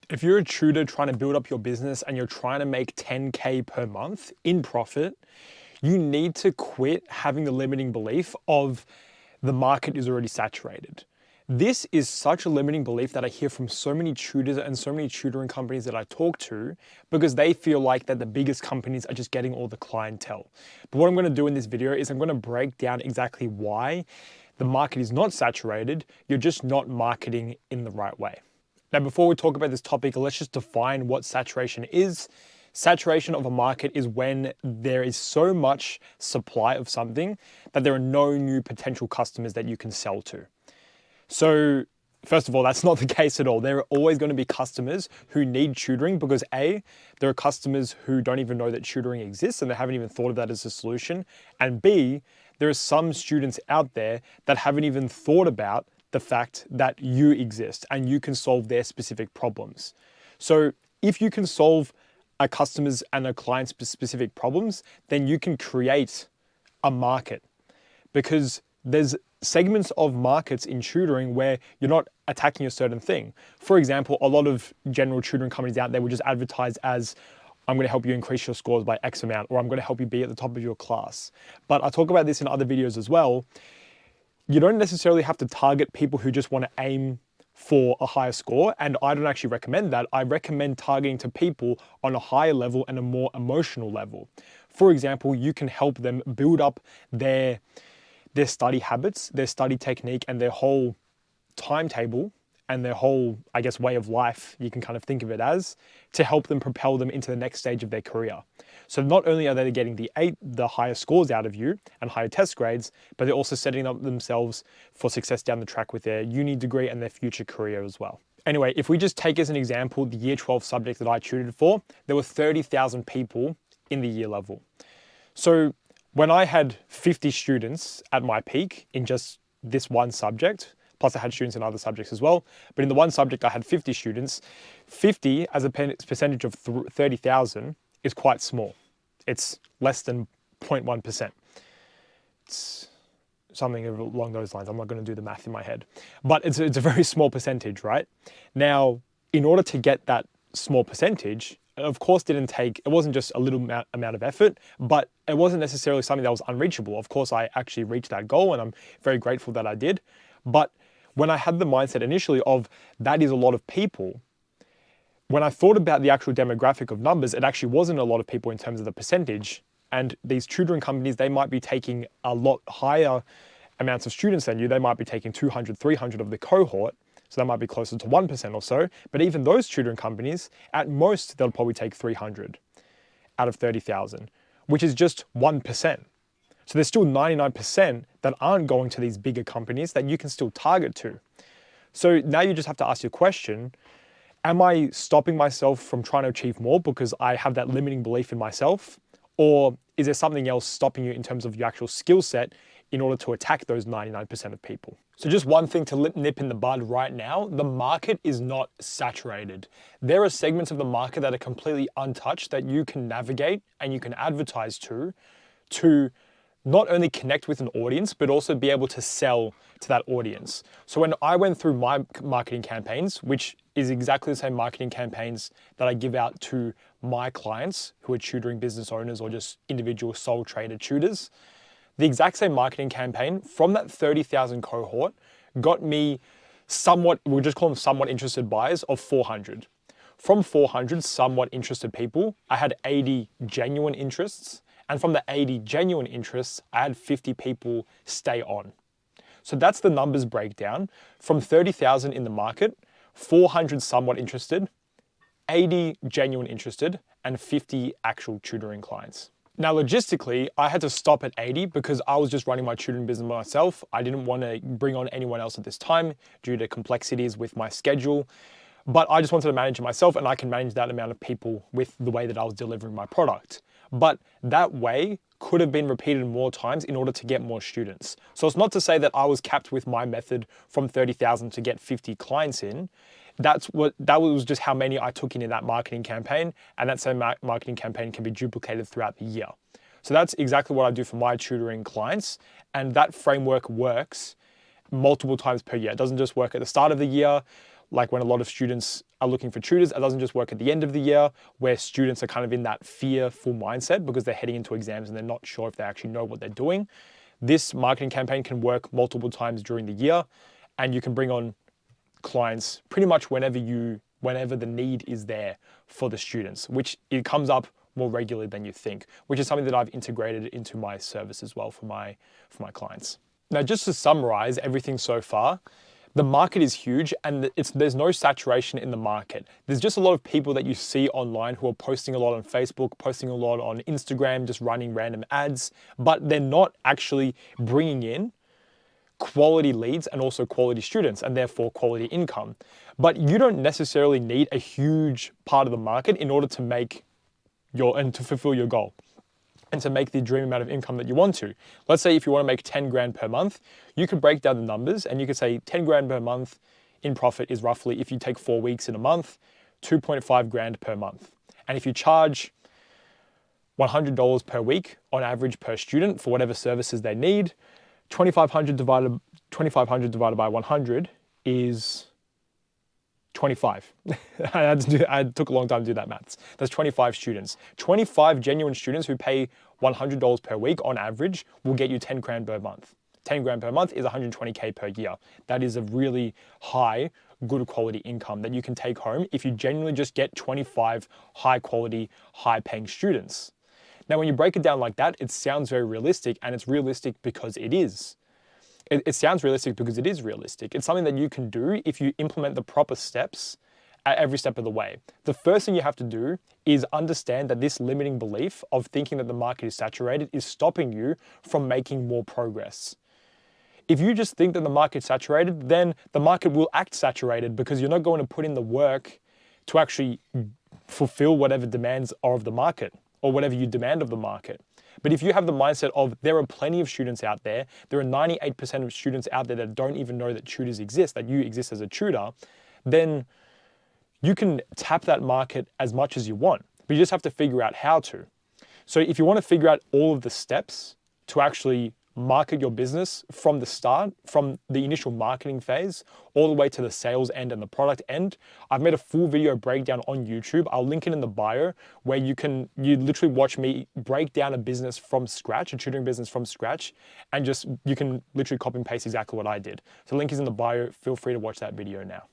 If you're a tutor trying to build up your business and you're trying to make 10K per month in profit, you need to quit having the limiting belief of the market is already saturated. This is such a limiting belief that I hear from so many tutors and so many tutoring companies that I talk to, because they feel like that the biggest companies are just getting all the clientele. But what I'm going to do in this video is I'm going to break down exactly why the market is not saturated. You're just not marketing in the right way. Now, before we talk about this topic, let's just define what saturation is. Saturation of a market is when there is so much supply of something that there are no new potential customers that you can sell to. So first of all, that's not the case at all. There are always going to be customers who need tutoring because A, there are customers who don't even know that tutoring exists and they haven't even thought of that as a solution. And B, there are some students out there that haven't even thought about the fact that you exist and you can solve their specific problems. So if you can solve a customer's and a client's specific problems, then you can create a market, because there's segments of markets in tutoring where you're not attacking a certain thing. For example, a lot of general tutoring companies out there will just advertise as, I'm going to help you increase your scores by X amount, or I'm going to help you be at the top of your class. But I talk about this in other videos as well. You don't necessarily have to target people who just want to aim for a higher score, and I don't actually recommend that. I recommend targeting to people on a higher level and a more emotional level. For example, you can help them build up their study habits, their study technique, and their whole timetable and their whole, I guess, way of life, you can kind of think of it as, to help them propel them into the next stage of their career. So not only are they getting the higher scores out of you and higher test grades, but they're also setting up themselves for success down the track with their uni degree and their future career as well. Anyway, if we just take as an example the year 12 subject that I tutored for, there were 30,000 people in the year level. So when I had 50 students at my peak in just this one subject, plus I had students in other subjects as well, but in the one subject I had 50 students, 50 as a percentage of 30,000 is quite small. It's less than 0.1%. It's something along those lines. I'm not going to do the math in my head, but it's a very small percentage, right? Now, in order to get that small percentage, of course it wasn't just a little amount of effort, but it wasn't necessarily something that was unreachable. Of course, I actually reached that goal and I'm very grateful that I did. But when I had the mindset initially of that is a lot of people, when I thought about the actual demographic of numbers, it actually wasn't a lot of people in terms of the percentage. And these tutoring companies, they might be taking a lot higher amounts of students than you. They might be taking 200, 300 of the cohort. So that might be closer to 1% or so. But even those tutoring companies, at most, they'll probably take 300 out of 30,000, which is just 1%. So there's still 99% that aren't going to these bigger companies that you can still target to. So now you just have to ask your question, am I stopping myself from trying to achieve more because I have that limiting belief in myself? Or is there something else stopping you in terms of your actual skill set in order to attack those 99% of people? So just one thing to nip in the bud right now, the market is not saturated. There are segments of the market that are completely untouched that you can navigate and you can advertise to not only connect with an audience, but also be able to sell to that audience. So when I went through my marketing campaigns, which is exactly the same marketing campaigns that I give out to my clients who are tutoring business owners or just individual sole trader tutors, the exact same marketing campaign from that 30,000 cohort got me somewhat, we'll just call them somewhat interested buyers of 400. From 400 somewhat interested people, I had 80 genuine interests. And from the 80 genuine interests, I had 50 people stay on. So that's the numbers breakdown. From 30,000 in the market, 400 somewhat interested, 80 genuine interested, and 50 actual tutoring clients. Now, logistically, I had to stop at 80 because I was just running my tutoring business myself. I didn't want to bring on anyone else at this time due to complexities with my schedule. But I just wanted to manage it myself, and I can manage that amount of people with the way that I was delivering my product. But that way could have been repeated more times in order to get more students. So it's not to say that I was capped with my method from 30,000 to get 50 clients in. That was just how many I took in that marketing campaign, and that same marketing campaign can be duplicated throughout the year. So that's exactly what I do for my tutoring clients, and that framework works multiple times per year. It doesn't just work at the start of the year. like when a lot of students are looking for tutors, it doesn't just work at the end of the year where students are kind of in that fearful mindset because they're heading into exams and they're not sure if they actually know what they're doing. This marketing campaign can work multiple times during the year, and you can bring on clients pretty much whenever the need is there for the students, which it comes up more regularly than you think, which is something that I've integrated into my service as well for my clients. Now, just to summarize everything so far, the market is huge and there's no saturation in the market. There's just a lot of people that you see online who are posting a lot on Facebook, posting a lot on Instagram, just running random ads, but they're not actually bringing in quality leads and also quality students and therefore quality income. But you don't necessarily need a huge part of the market in order to make and to fulfill your goal and to make the dream amount of income that you want to. Let's say if you want to make 10 grand per month, you could break down the numbers and you could say 10 grand per month in profit is roughly, if you take 4 weeks in a month, 2.5 grand per month. And if you charge $100 per week on average per student for whatever services they need, 2,500 divided by 100 is 25. I took a long time to do that maths. That's 25 students. 25 genuine students who pay $100 per week on average will get you 10 grand per month. 10 grand per month is 120K per year. That is a really high, good quality income that you can take home if you genuinely just get 25 high quality, high paying students. Now, when you break it down like that, it sounds very realistic, and it's realistic because it is. It sounds realistic because it is realistic. It's something that you can do if you implement the proper steps at every step of the way. The first thing you have to do is understand that this limiting belief of thinking that the market is saturated is stopping you from making more progress. If you just think that the market's saturated, then the market will act saturated because you're not going to put in the work to actually fulfill whatever demands are of the market or whatever you demand of the market. But if you have the mindset of there are plenty of students out there, there are 98% of students out there that don't even know that tutors exist, that you exist as a tutor, then you can tap that market as much as you want. But you just have to figure out how to. So if you want to figure out all of the steps to actually market your business from the start, from the initial marketing phase, all the way to the sales end and the product end, I've made a full video breakdown on YouTube. I'll link it in the bio where you literally watch me break down a business from scratch, a tutoring business from scratch, and you can literally copy and paste exactly what I did. So the link is in the bio. Feel free to watch that video now.